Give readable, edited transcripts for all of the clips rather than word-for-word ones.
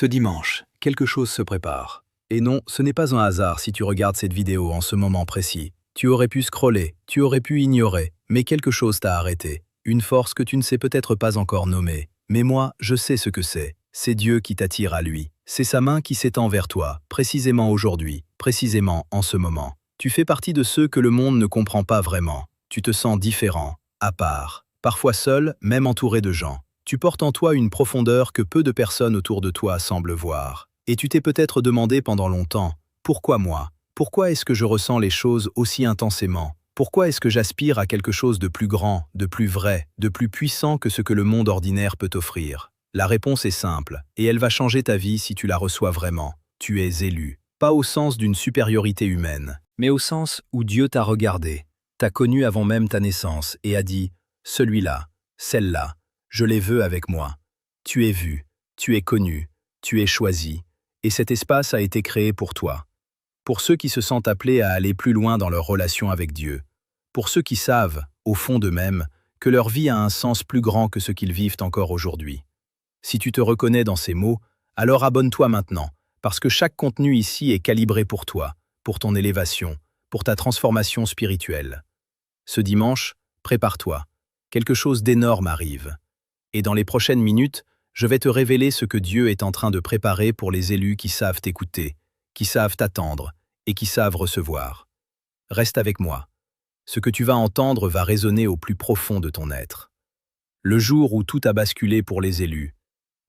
Ce dimanche, quelque chose se prépare. Et non, ce n'est pas un hasard si tu regardes cette vidéo en ce moment précis. Tu aurais pu scroller, tu aurais pu ignorer, mais quelque chose t'a arrêté. Une force que tu ne sais peut-être pas encore nommer. Mais moi, je sais ce que c'est. C'est Dieu qui t'attire à lui. C'est sa main qui s'étend vers toi, précisément aujourd'hui, précisément en ce moment. Tu fais partie de ceux que le monde ne comprend pas vraiment. Tu te sens différent, à part, parfois seul, même entouré de gens. Tu portes en toi une profondeur que peu de personnes autour de toi semblent voir. Et tu t'es peut-être demandé pendant longtemps, pourquoi moi? Pourquoi est-ce que je ressens les choses aussi intensément? Pourquoi est-ce que j'aspire à quelque chose de plus grand, de plus vrai, de plus puissant que ce que le monde ordinaire peut offrir? La réponse est simple, et elle va changer ta vie si tu la reçois vraiment. Tu es élu, pas au sens d'une supériorité humaine, mais au sens où Dieu t'a regardé, t'a connu avant même ta naissance et a dit « celui-là, celle-là, je les veux avec moi ». Tu es vu, tu es connu, tu es choisi, et cet espace a été créé pour toi. Pour ceux qui se sentent appelés à aller plus loin dans leur relation avec Dieu. Pour ceux qui savent, au fond d'eux-mêmes, que leur vie a un sens plus grand que ce qu'ils vivent encore aujourd'hui. Si tu te reconnais dans ces mots, alors abonne-toi maintenant, parce que chaque contenu ici est calibré pour toi, pour ton élévation, pour ta transformation spirituelle. Ce dimanche, prépare-toi. Quelque chose d'énorme arrive. Et dans les prochaines minutes, je vais te révéler ce que Dieu est en train de préparer pour les élus qui savent t'écouter, qui savent t'attendre et qui savent recevoir. Reste avec moi. Ce que tu vas entendre va résonner au plus profond de ton être. Le jour où tout a basculé pour les élus,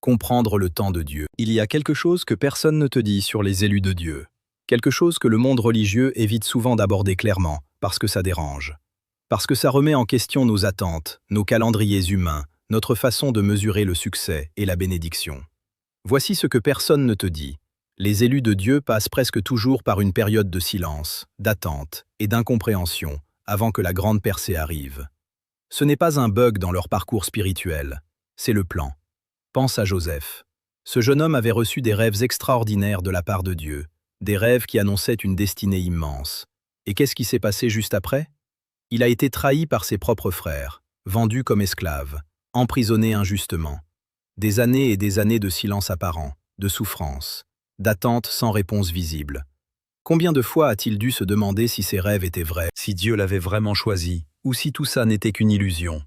comprendre le temps de Dieu. Il y a quelque chose que personne ne te dit sur les élus de Dieu. Quelque chose que le monde religieux évite souvent d'aborder clairement, parce que ça dérange. Parce que ça remet en question nos attentes, nos calendriers humains, notre façon de mesurer le succès et la bénédiction. Voici ce que personne ne te dit. Les élus de Dieu passent presque toujours par une période de silence, d'attente et d'incompréhension avant que la grande percée arrive. Ce n'est pas un bug dans leur parcours spirituel, c'est le plan. Pense à Joseph. Ce jeune homme avait reçu des rêves extraordinaires de la part de Dieu, des rêves qui annonçaient une destinée immense. Et qu'est-ce qui s'est passé juste après? Il a été trahi par ses propres frères, vendu comme esclave, emprisonné injustement. Des années et des années de silence apparent, de souffrance, d'attente sans réponse visible. Combien de fois a-t-il dû se demander si ses rêves étaient vrais, si Dieu l'avait vraiment choisi, ou si tout ça n'était qu'une illusion?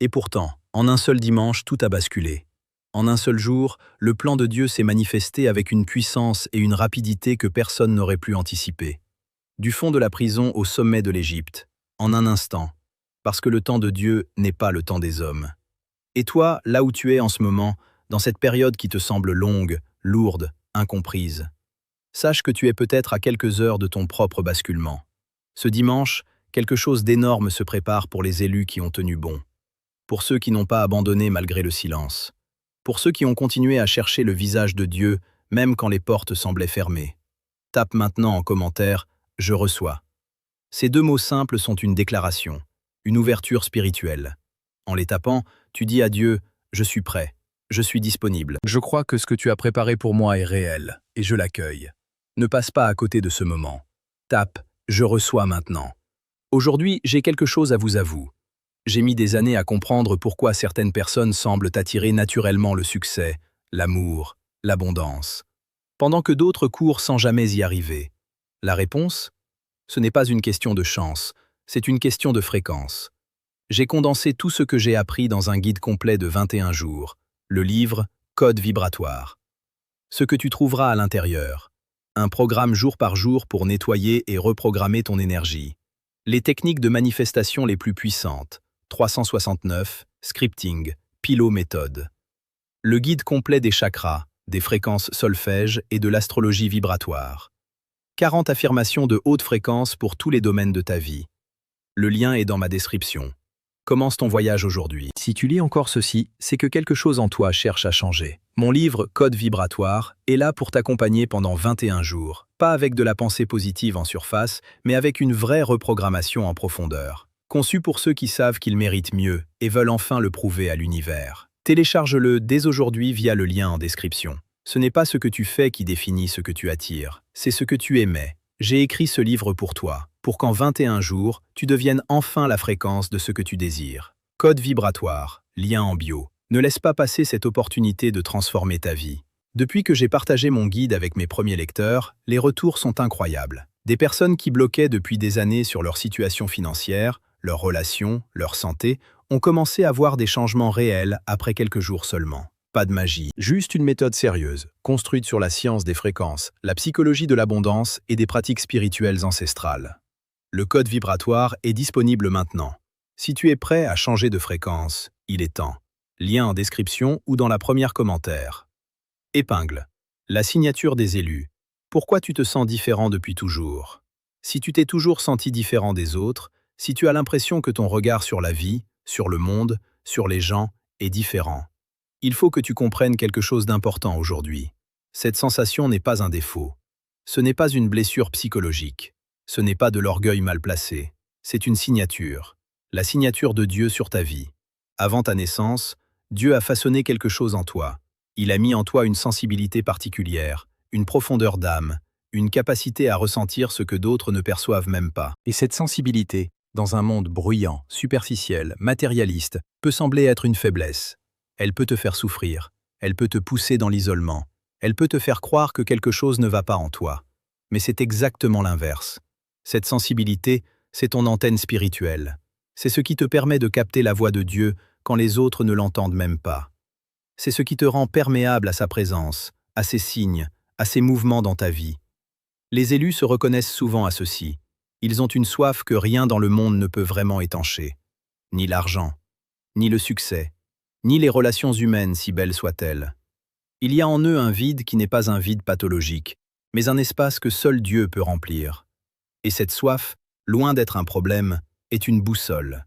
Et pourtant, en un seul dimanche, tout a basculé. En un seul jour, le plan de Dieu s'est manifesté avec une puissance et une rapidité que personne n'aurait pu anticiper. Du fond de la prison au sommet de l'Égypte, en un instant, parce que le temps de Dieu n'est pas le temps des hommes. Et toi, là où tu es en ce moment, dans cette période qui te semble longue, lourde, incomprise, sache que tu es peut-être à quelques heures de ton propre basculement. Ce dimanche, quelque chose d'énorme se prépare pour les élus qui ont tenu bon, pour ceux qui n'ont pas abandonné malgré le silence, pour ceux qui ont continué à chercher le visage de Dieu même quand les portes semblaient fermées. Tape maintenant en commentaire « Je reçois ». Ces deux mots simples sont une déclaration, une ouverture spirituelle. En les tapant, tu dis à Dieu « Je suis prêt, je suis disponible. Je crois que ce que tu as préparé pour moi est réel, et je l'accueille. Ne passe pas à côté de ce moment. Tape « Je reçois maintenant ». Aujourd'hui, j'ai quelque chose à vous avouer. J'ai mis des années à comprendre pourquoi certaines personnes semblent attirer naturellement le succès, l'amour, l'abondance, pendant que d'autres courent sans jamais y arriver. La réponse? Ce n'est pas une question de chance, c'est une question de fréquence. J'ai condensé tout ce que j'ai appris dans un guide complet de 21 jours, le livre Code vibratoire. Ce que tu trouveras à l'intérieur. Un programme jour par jour pour nettoyer et reprogrammer ton énergie. Les techniques de manifestation les plus puissantes. 369, scripting, Pilo méthode. Le guide complet des chakras, des fréquences solfège et de l'astrologie vibratoire. 40 affirmations de haute fréquence pour tous les domaines de ta vie. Le lien est dans ma description. Commence ton voyage aujourd'hui. Si tu lis encore ceci, c'est que quelque chose en toi cherche à changer. Mon livre Code vibratoire est là pour t'accompagner pendant 21 jours. Pas avec de la pensée positive en surface, mais avec une vraie reprogrammation en profondeur. Conçu pour ceux qui savent qu'ils méritent mieux et veulent enfin le prouver à l'univers. Télécharge-le dès aujourd'hui via le lien en description. Ce n'est pas ce que tu fais qui définit ce que tu attires, c'est ce que tu émets. J'ai écrit ce livre pour toi, pour qu'en 21 jours, tu deviennes enfin la fréquence de ce que tu désires. Code vibratoire, lien en bio. Ne laisse pas passer cette opportunité de transformer ta vie. Depuis que j'ai partagé mon guide avec mes premiers lecteurs, les retours sont incroyables. Des personnes qui bloquaient depuis des années sur leur situation financière, leurs relations, leur santé, ont commencé à voir des changements réels après quelques jours seulement. Pas de magie, juste une méthode sérieuse, construite sur la science des fréquences, la psychologie de l'abondance et des pratiques spirituelles ancestrales. Le code vibratoire est disponible maintenant. Si tu es prêt à changer de fréquence, il est temps. Lien en description ou dans la première commentaire. Épingle. La signature des élus. Pourquoi tu te sens différent depuis toujours? Si tu t'es toujours senti différent des autres, si tu as l'impression que ton regard sur la vie, sur le monde, sur les gens est différent, il faut que tu comprennes quelque chose d'important aujourd'hui. Cette sensation n'est pas un défaut. Ce n'est pas une blessure psychologique. Ce n'est pas de l'orgueil mal placé. C'est une signature. La signature de Dieu sur ta vie. Avant ta naissance, Dieu a façonné quelque chose en toi. Il a mis en toi une sensibilité particulière, une profondeur d'âme, une capacité à ressentir ce que d'autres ne perçoivent même pas. Et cette sensibilité, dans un monde bruyant, superficiel, matérialiste, peut sembler être une faiblesse. Elle peut te faire souffrir, elle peut te pousser dans l'isolement, elle peut te faire croire que quelque chose ne va pas en toi. Mais c'est exactement l'inverse. Cette sensibilité, c'est ton antenne spirituelle. C'est ce qui te permet de capter la voix de Dieu quand les autres ne l'entendent même pas. C'est ce qui te rend perméable à sa présence, à ses signes, à ses mouvements dans ta vie. Les élus se reconnaissent souvent à ceci. Ils ont une soif que rien dans le monde ne peut vraiment étancher. Ni l'argent, ni le succès, ni les relations humaines si belles soient-elles. Il y a en eux un vide qui n'est pas un vide pathologique, mais un espace que seul Dieu peut remplir. Et cette soif, loin d'être un problème, est une boussole.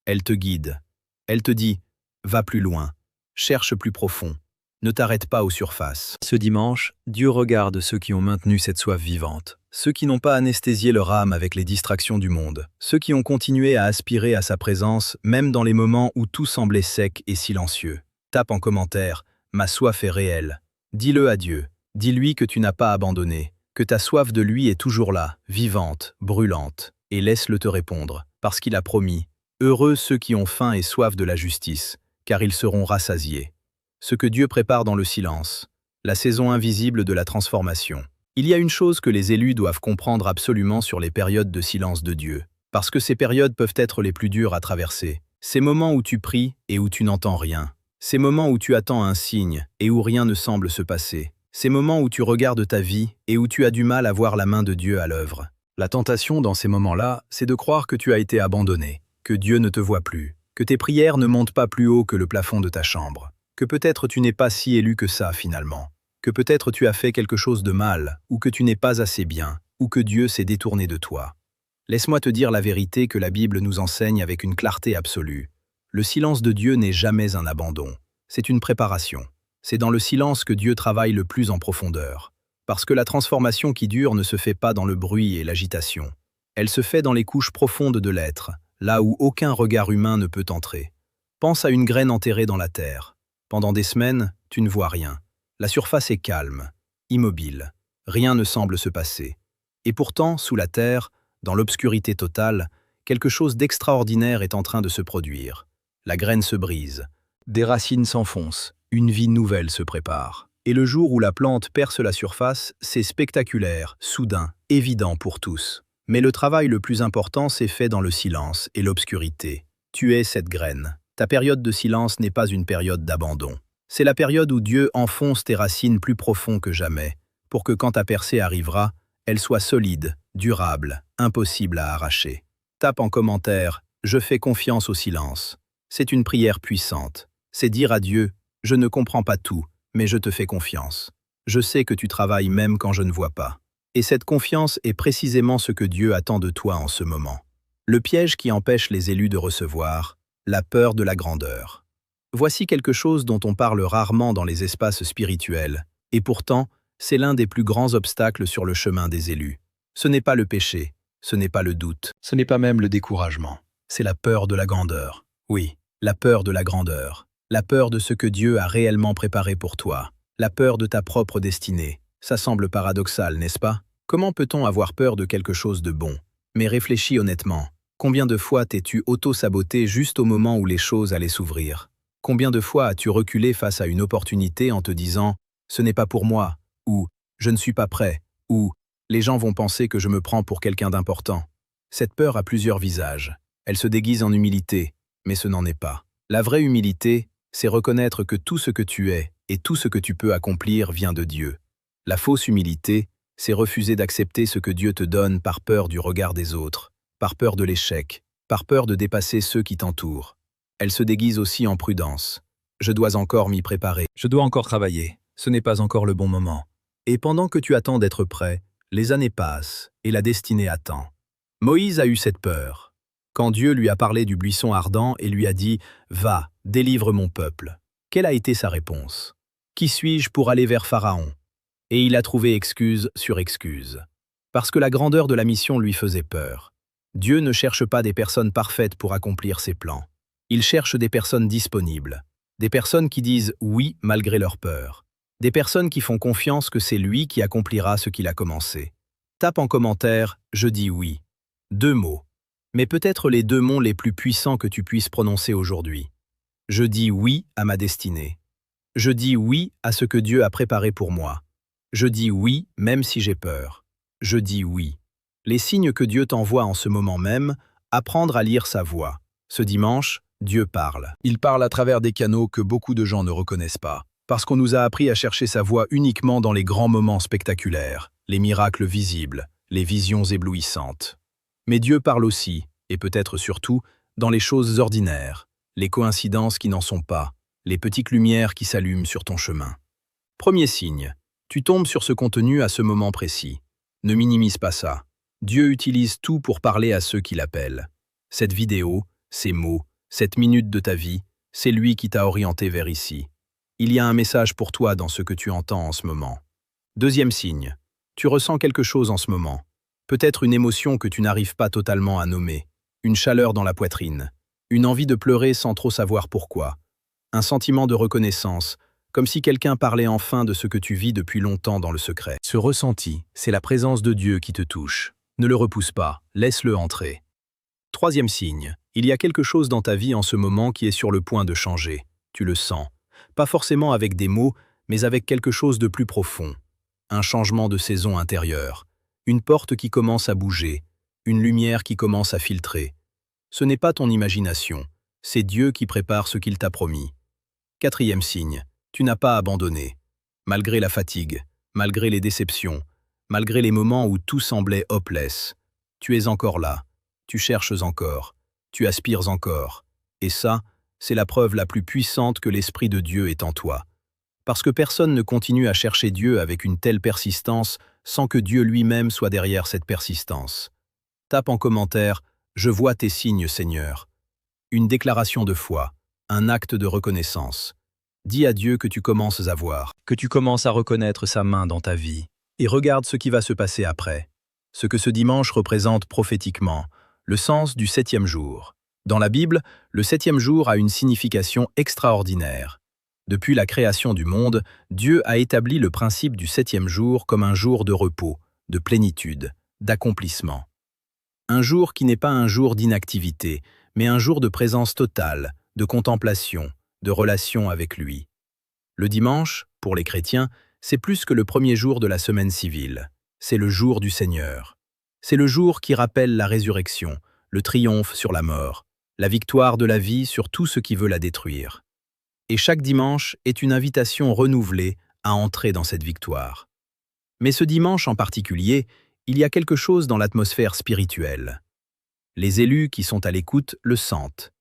Elle te guide. Elle te dit « Va plus loin, cherche plus profond, ne t'arrête pas aux surfaces ». Ce dimanche, Dieu regarde ceux qui ont maintenu cette soif vivante, ceux qui n'ont pas anesthésié leur âme avec les distractions du monde, ceux qui ont continué à aspirer à sa présence même dans les moments où tout semblait sec et silencieux. Tape en commentaire « Ma soif est réelle ». Dis-le à Dieu, dis-lui que tu n'as pas abandonné, que ta soif de lui est toujours là, vivante, brûlante, et laisse-le te répondre, parce qu'il a promis « Heureux ceux qui ont faim et soif de la justice, car ils seront rassasiés ». Ce que Dieu prépare dans le silence, la saison invisible de la transformation. Il y a une chose que les élus doivent comprendre absolument sur les périodes de silence de Dieu, parce que ces périodes peuvent être les plus dures à traverser. Ces moments où tu pries et où tu n'entends rien. Ces moments où tu attends un signe et où rien ne semble se passer. Ces moments où tu regardes ta vie et où tu as du mal à voir la main de Dieu à l'œuvre. La tentation dans ces moments-là, c'est de croire que tu as été abandonné, que Dieu ne te voit plus, que tes prières ne montent pas plus haut que le plafond de ta chambre, que peut-être tu n'es pas si élu que ça finalement, que peut-être tu as fait quelque chose de mal, ou que tu n'es pas assez bien, ou que Dieu s'est détourné de toi. Laisse-moi te dire la vérité que la Bible nous enseigne avec une clarté absolue. Le silence de Dieu n'est jamais un abandon, c'est une préparation. C'est dans le silence que Dieu travaille le plus en profondeur. Parce que la transformation qui dure ne se fait pas dans le bruit et l'agitation. Elle se fait dans les couches profondes de l'être, là où aucun regard humain ne peut entrer. Pense à une graine enterrée dans la terre. Pendant des semaines, tu ne vois rien. La surface est calme, immobile. Rien ne semble se passer. Et pourtant, sous la terre, dans l'obscurité totale, quelque chose d'extraordinaire est en train de se produire. La graine se brise. Des racines s'enfoncent. Une vie nouvelle se prépare. Et le jour où la plante perce la surface, c'est spectaculaire, soudain, évident pour tous. Mais le travail le plus important s'est fait dans le silence et l'obscurité. Tu es cette graine. Ta période de silence n'est pas une période d'abandon. C'est la période où Dieu enfonce tes racines plus profond que jamais, pour que quand ta percée arrivera, elle soit solide, durable, impossible à arracher. Tape en commentaire « Je fais confiance au silence ». C'est une prière puissante. C'est dire à Dieu « Je ne comprends pas tout, mais je te fais confiance. Je sais que tu travailles même quand je ne vois pas. » Et cette confiance est précisément ce que Dieu attend de toi en ce moment. Le piège qui empêche les élus de recevoir, la peur de la grandeur. Voici quelque chose dont on parle rarement dans les espaces spirituels, et pourtant, c'est l'un des plus grands obstacles sur le chemin des élus. Ce n'est pas le péché, ce n'est pas le doute, ce n'est pas même le découragement. C'est la peur de la grandeur. Oui, la peur de la grandeur. La peur de ce que Dieu a réellement préparé pour toi. La peur de ta propre destinée. Ça semble paradoxal, n'est-ce pas? Comment peut-on avoir peur de quelque chose de bon? Mais réfléchis honnêtement. Combien de fois t'es-tu auto-saboté juste au moment où les choses allaient s'ouvrir? Combien de fois as-tu reculé face à une opportunité en te disant « ce n'est pas pour moi, ou je ne suis pas prêt, ou les gens vont penser que je me prends pour quelqu'un d'important. Cette peur a plusieurs visages. Elle se déguise en humilité, mais ce n'en est pas. La vraie humilité, c'est reconnaître que tout ce que tu es et tout ce que tu peux accomplir vient de Dieu. La fausse humilité, c'est refuser d'accepter ce que Dieu te donne par peur du regard des autres, par peur de l'échec, par peur de dépasser ceux qui t'entourent. Elle se déguise aussi en prudence. Je dois encore m'y préparer. Je dois encore travailler. Ce n'est pas encore le bon moment. Et pendant que tu attends d'être prêt, les années passent et la destinée attend. Moïse a eu cette peur. Quand Dieu lui a parlé du buisson ardent et lui a dit « Va, délivre mon peuple », quelle a été sa réponse? « Qui suis-je pour aller vers Pharaon ?» Et il a trouvé excuse sur excuse. Parce que la grandeur de la mission lui faisait peur. Dieu ne cherche pas des personnes parfaites pour accomplir ses plans. Il cherche des personnes disponibles. Des personnes qui disent « oui » malgré leur peur. Des personnes qui font confiance que c'est lui qui accomplira ce qu'il a commencé. Tape en commentaire « je dis oui ». 2 mots. Mais peut-être les 2 mots les plus puissants que tu puisses prononcer aujourd'hui. Je dis oui à ma destinée. Je dis oui à ce que Dieu a préparé pour moi. Je dis oui même si j'ai peur. Je dis oui. Les signes que Dieu t'envoie en ce moment même, apprendre à lire sa voix. Ce dimanche, Dieu parle. Il parle à travers des canaux que beaucoup de gens ne reconnaissent pas. Parce qu'on nous a appris à chercher sa voix uniquement dans les grands moments spectaculaires, les miracles visibles, les visions éblouissantes. Mais Dieu parle aussi, et peut-être surtout, dans les choses ordinaires, les coïncidences qui n'en sont pas, les petites lumières qui s'allument sur ton chemin. Premier signe, tu tombes sur ce contenu à ce moment précis. Ne minimise pas ça. Dieu utilise tout pour parler à ceux qui l'appellent. Cette vidéo, ces mots, cette minute de ta vie, c'est lui qui t'a orienté vers ici. Il y a un message pour toi dans ce que tu entends en ce moment. Deuxième signe, tu ressens quelque chose en ce moment. Peut-être une émotion que tu n'arrives pas totalement à nommer, une chaleur dans la poitrine, une envie de pleurer sans trop savoir pourquoi, un sentiment de reconnaissance, comme si quelqu'un parlait enfin de ce que tu vis depuis longtemps dans le secret. Ce ressenti, c'est la présence de Dieu qui te touche. Ne le repousse pas, laisse-le entrer. Troisième signe, il y a quelque chose dans ta vie en ce moment qui est sur le point de changer. Tu le sens. Pas forcément avec des mots, mais avec quelque chose de plus profond. Un changement de saison intérieure. Une porte qui commence à bouger, une lumière qui commence à filtrer. Ce n'est pas ton imagination, c'est Dieu qui prépare ce qu'il t'a promis. Quatrième signe, tu n'as pas abandonné. Malgré la fatigue, malgré les déceptions, malgré les moments où tout semblait hopeless, tu es encore là, tu cherches encore, tu aspires encore. Et ça, c'est la preuve la plus puissante que l'Esprit de Dieu est en toi. Parce que personne ne continue à chercher Dieu avec une telle persistance sans que Dieu lui-même soit derrière cette persistance. Tape en commentaire « Je vois tes signes, Seigneur ». Une déclaration de foi, un acte de reconnaissance. Dis à Dieu que tu commences à voir, que tu commences à reconnaître sa main dans ta vie. Et regarde ce qui va se passer après. Ce que ce dimanche représente prophétiquement, le sens du 7e jour. Dans la Bible, le 7e jour a une signification extraordinaire. Depuis la création du monde, Dieu a établi le principe du 7e jour comme un jour de repos, de plénitude, d'accomplissement. Un jour qui n'est pas un jour d'inactivité, mais un jour de présence totale, de contemplation, de relation avec lui. Le dimanche, pour les chrétiens, c'est plus que le premier jour de la semaine civile. C'est le jour du Seigneur. C'est le jour qui rappelle la résurrection, le triomphe sur la mort, la victoire de la vie sur tout ce qui veut la détruire. Et chaque dimanche est une invitation renouvelée à entrer dans cette victoire. Mais ce dimanche en particulier, il y a quelque chose dans l'atmosphère spirituelle. Les élus qui sont à l'écoute le sentent.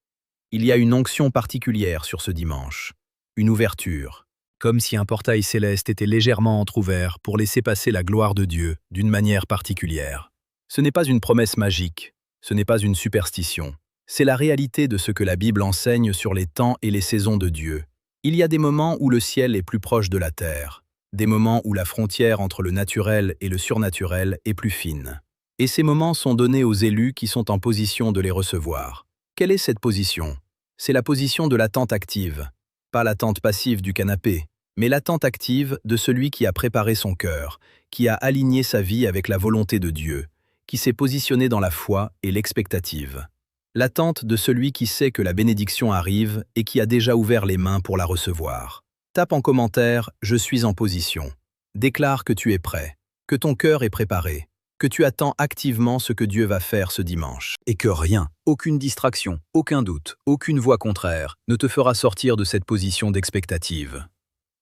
Il y a une onction particulière sur ce dimanche, une ouverture, comme si un portail céleste était légèrement entrouvert pour laisser passer la gloire de Dieu d'une manière particulière. Ce n'est pas une promesse magique, ce n'est pas une superstition. C'est la réalité de ce que la Bible enseigne sur les temps et les saisons de Dieu. Il y a des moments où le ciel est plus proche de la terre, des moments où la frontière entre le naturel et le surnaturel est plus fine. Et ces moments sont donnés aux élus qui sont en position de les recevoir. Quelle est cette position? C'est la position de l'attente active. Pas l'attente passive du canapé, mais l'attente active de celui qui a préparé son cœur, qui a aligné sa vie avec la volonté de Dieu, qui s'est positionné dans la foi et l'expectative. L'attente de celui qui sait que la bénédiction arrive et qui a déjà ouvert les mains pour la recevoir. Tape en commentaire « Je suis en position ». Déclare que tu es prêt, que ton cœur est préparé, que tu attends activement ce que Dieu va faire ce dimanche. Et que rien, aucune distraction, aucun doute, aucune voix contraire ne te fera sortir de cette position d'expectative.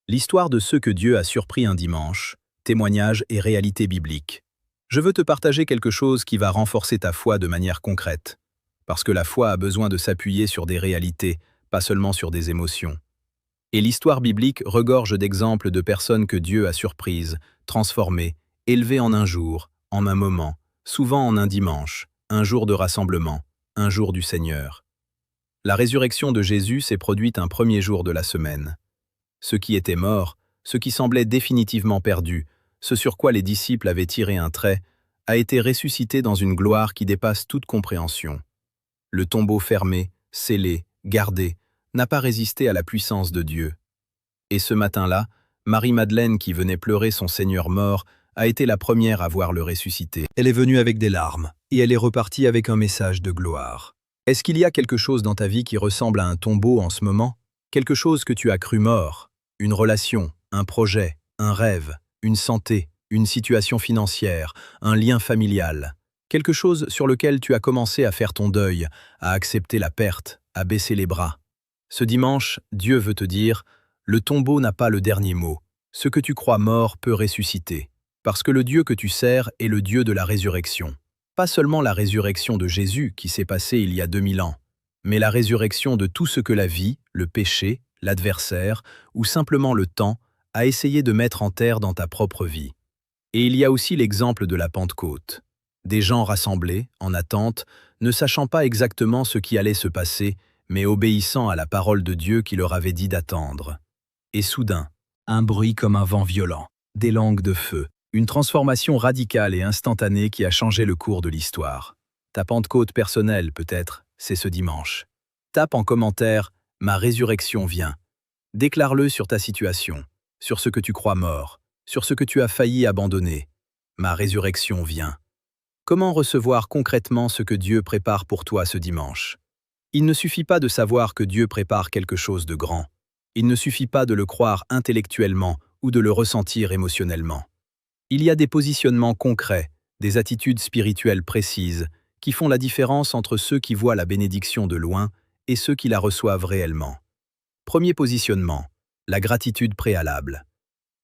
L'histoire de ceux que Dieu a surpris un dimanche, témoignage et réalité biblique. Je veux te partager quelque chose qui va renforcer ta foi de manière concrète. Parce que la foi a besoin de s'appuyer sur des réalités, pas seulement sur des émotions. Et l'histoire biblique regorge d'exemples de personnes que Dieu a surprises, transformées, élevées en un jour, en un moment, souvent en un dimanche, un jour de rassemblement, un jour du Seigneur. La résurrection de Jésus s'est produite un premier jour de la semaine. Ceux qui étaient morts, ceux qui semblaient définitivement perdus, ce sur quoi les disciples avaient tiré un trait, a été ressuscité dans une gloire qui dépasse toute compréhension. Le tombeau fermé, scellé, gardé, n'a pas résisté à la puissance de Dieu. Et ce matin-là, Marie-Madeleine, qui venait pleurer son Seigneur mort, a été la première à voir le ressuscité. Elle est venue avec des larmes, et elle est repartie avec un message de gloire. Est-ce qu'il y a quelque chose dans ta vie qui ressemble à un tombeau en ce moment? Quelque chose que tu as cru mort? Une relation, un projet, un rêve, une santé, une situation financière, un lien familial. Quelque chose sur lequel tu as commencé à faire ton deuil, à accepter la perte, à baisser les bras. Ce dimanche, Dieu veut te dire, le tombeau n'a pas le dernier mot. Ce que tu crois mort peut ressusciter. Parce que le Dieu que tu sers est le Dieu de la résurrection. Pas seulement la résurrection de Jésus qui s'est passée il y a 2000 ans, mais la résurrection de tout ce que la vie, le péché, l'adversaire ou simplement le temps a essayé de mettre en terre dans ta propre vie. Et il y a aussi l'exemple de la Pentecôte. Des gens rassemblés, en attente, ne sachant pas exactement ce qui allait se passer, mais obéissant à la parole de Dieu qui leur avait dit d'attendre. Et soudain, un bruit comme un vent violent, des langues de feu, une transformation radicale et instantanée qui a changé le cours de l'histoire. Ta Pentecôte personnelle, peut-être, c'est ce dimanche. Tape en commentaire « Ma résurrection vient ». Déclare-le sur ta situation, sur ce que tu crois mort, sur ce que tu as failli abandonner. Ma résurrection vient. Comment recevoir concrètement ce que Dieu prépare pour toi ce dimanche? Il ne suffit pas de savoir que Dieu prépare quelque chose de grand. Il ne suffit pas de le croire intellectuellement ou de le ressentir émotionnellement. Il y a des positionnements concrets, des attitudes spirituelles précises, qui font la différence entre ceux qui voient la bénédiction de loin et ceux qui la reçoivent réellement. Premier positionnement, la gratitude préalable.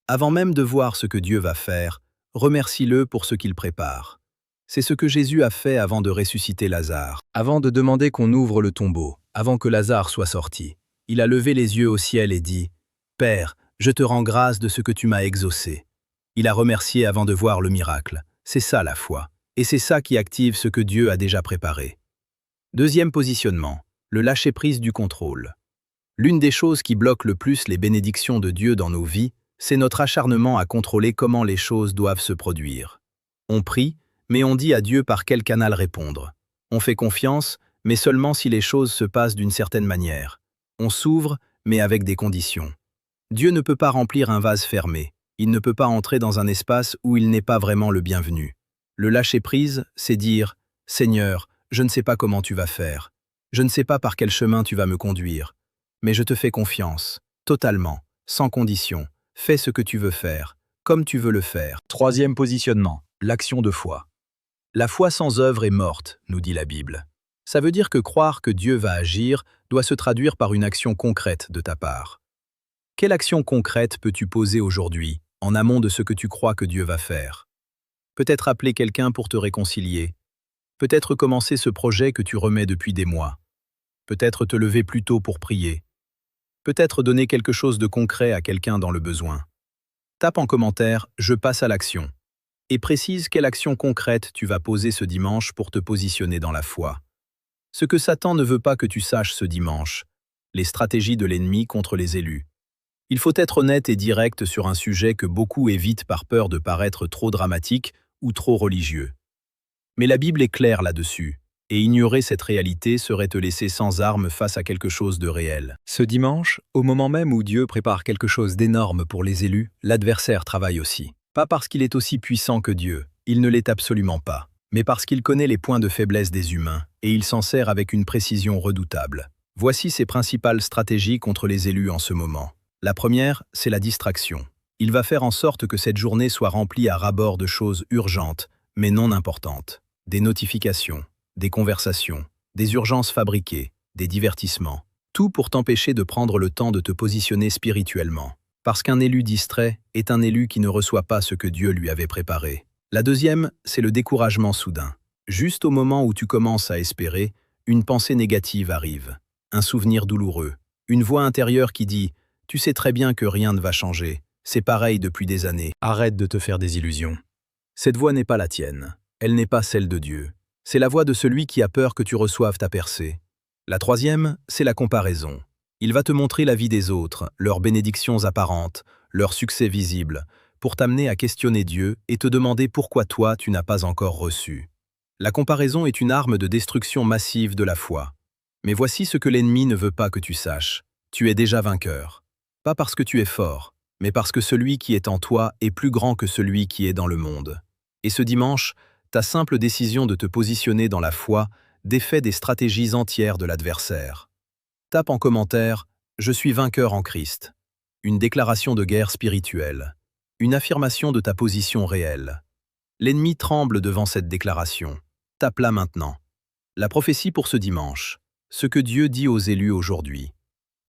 Avant même de voir ce que Dieu va faire, remercie-le pour ce qu'il prépare. C'est ce que Jésus a fait avant de ressusciter Lazare. Avant de demander qu'on ouvre le tombeau, avant que Lazare soit sorti, il a levé les yeux au ciel et dit « Père, je te rends grâce de ce que tu m'as exaucé. » Il a remercié avant de voir le miracle. C'est ça la foi. Et c'est ça qui active ce que Dieu a déjà préparé. Deuxième positionnement, le lâcher-prise du contrôle. L'une des choses qui bloque le plus les bénédictions de Dieu dans nos vies, c'est notre acharnement à contrôler comment les choses doivent se produire. On prie, mais on dit à Dieu par quel canal répondre. On fait confiance, mais seulement si les choses se passent d'une certaine manière. On s'ouvre, mais avec des conditions. Dieu ne peut pas remplir un vase fermé. Il ne peut pas entrer dans un espace où il n'est pas vraiment le bienvenu. Le lâcher-prise, c'est dire « Seigneur, je ne sais pas comment tu vas faire. Je ne sais pas par quel chemin tu vas me conduire. Mais je te fais confiance, totalement, sans condition. Fais ce que tu veux faire, comme tu veux le faire. » Troisième positionnement, l'action de foi. La foi sans œuvre est morte, nous dit la Bible. Ça veut dire que croire que Dieu va agir doit se traduire par une action concrète de ta part. Quelle action concrète peux-tu poser aujourd'hui, en amont de ce que tu crois que Dieu va faire? Peut-être appeler quelqu'un pour te réconcilier. Peut-être commencer ce projet que tu remets depuis des mois. Peut-être te lever plus tôt pour prier. Peut-être donner quelque chose de concret à quelqu'un dans le besoin. Tape en commentaire « Je passe à l'action » et précise quelle action concrète tu vas poser ce dimanche pour te positionner dans la foi. Ce que Satan ne veut pas que tu saches ce dimanche, les stratégies de l'ennemi contre les élus. Il faut être honnête et direct sur un sujet que beaucoup évitent par peur de paraître trop dramatique ou trop religieux. Mais la Bible est claire là-dessus, et ignorer cette réalité serait te laisser sans armes face à quelque chose de réel. Ce dimanche, au moment même où Dieu prépare quelque chose d'énorme pour les élus, l'adversaire travaille aussi. Pas parce qu'il est aussi puissant que Dieu, il ne l'est absolument pas, mais parce qu'il connaît les points de faiblesse des humains, et il s'en sert avec une précision redoutable. Voici ses principales stratégies contre les élus en ce moment. La première, c'est la distraction. Il va faire en sorte que cette journée soit remplie à ras-bord de choses urgentes, mais non importantes. Des notifications, des conversations, des urgences fabriquées, des divertissements. Tout pour t'empêcher de prendre le temps de te positionner spirituellement. Parce qu'un élu distrait est un élu qui ne reçoit pas ce que Dieu lui avait préparé. La deuxième, c'est le découragement soudain. Juste au moment où tu commences à espérer, une pensée négative arrive. Un souvenir douloureux. Une voix intérieure qui dit « Tu sais très bien que rien ne va changer. C'est pareil depuis des années. Arrête de te faire des illusions. » Cette voix n'est pas la tienne. Elle n'est pas celle de Dieu. C'est la voix de celui qui a peur que tu reçoives ta percée. La troisième, c'est la comparaison. Il va te montrer la vie des autres, leurs bénédictions apparentes, leurs succès visibles, pour t'amener à questionner Dieu et te demander pourquoi toi tu n'as pas encore reçu. La comparaison est une arme de destruction massive de la foi. Mais voici ce que l'ennemi ne veut pas que tu saches. Tu es déjà vainqueur. Pas parce que tu es fort, mais parce que celui qui est en toi est plus grand que celui qui est dans le monde. Et ce dimanche, ta simple décision de te positionner dans la foi défait des stratégies entières de l'adversaire. Tape en commentaire « Je suis vainqueur en Christ ». Une déclaration de guerre spirituelle. Une affirmation de ta position réelle. L'ennemi tremble devant cette déclaration. Tape-la maintenant. La prophétie pour ce dimanche. Ce que Dieu dit aux élus aujourd'hui.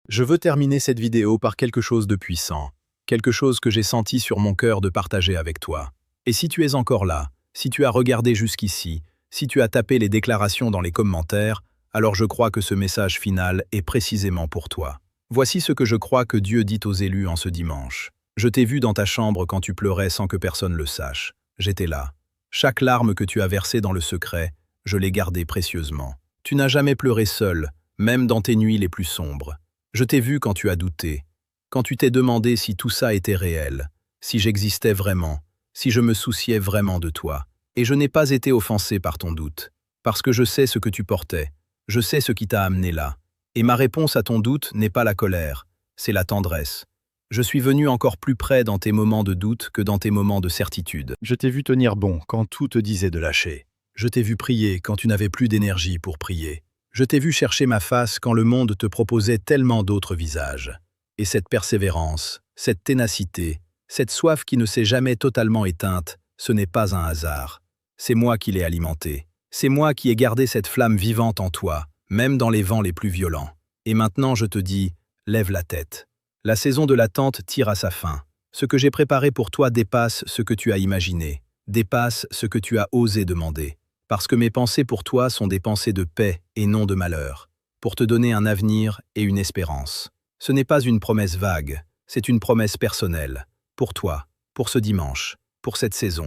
Je veux terminer cette vidéo par quelque chose de puissant. Quelque chose que j'ai senti sur mon cœur de partager avec toi. Et si tu es encore là, si tu as regardé jusqu'ici, si tu as tapé les déclarations dans les commentaires, alors je crois que ce message final est précisément pour toi. Voici ce que je crois que Dieu dit aux élus en ce dimanche. Je t'ai vu dans ta chambre quand tu pleurais sans que personne le sache. J'étais là. Chaque larme que tu as versée dans le secret, je l'ai gardée précieusement. Tu n'as jamais pleuré seul, même dans tes nuits les plus sombres. Je t'ai vu quand tu as douté, quand tu t'es demandé si tout ça était réel, si j'existais vraiment, si je me souciais vraiment de toi. Et je n'ai pas été offensé par ton doute, parce que je sais ce que tu portais, je sais ce qui t'a amené là. Et ma réponse à ton doute n'est pas la colère, c'est la tendresse. Je suis venu encore plus près dans tes moments de doute que dans tes moments de certitude. Je t'ai vu tenir bon quand tout te disait de lâcher. Je t'ai vu prier quand tu n'avais plus d'énergie pour prier. Je t'ai vu chercher ma face quand le monde te proposait tellement d'autres visages. Et cette persévérance, cette ténacité, cette soif qui ne s'est jamais totalement éteinte, ce n'est pas un hasard. C'est moi qui l'ai alimentée. C'est moi qui ai gardé cette flamme vivante en toi, même dans les vents les plus violents. Et maintenant je te dis, lève la tête. La saison de l'attente tire à sa fin. Ce que j'ai préparé pour toi dépasse ce que tu as imaginé, dépasse ce que tu as osé demander. Parce que mes pensées pour toi sont des pensées de paix et non de malheur, pour te donner un avenir et une espérance. Ce n'est pas une promesse vague, c'est une promesse personnelle, pour toi, pour ce dimanche, pour cette saison.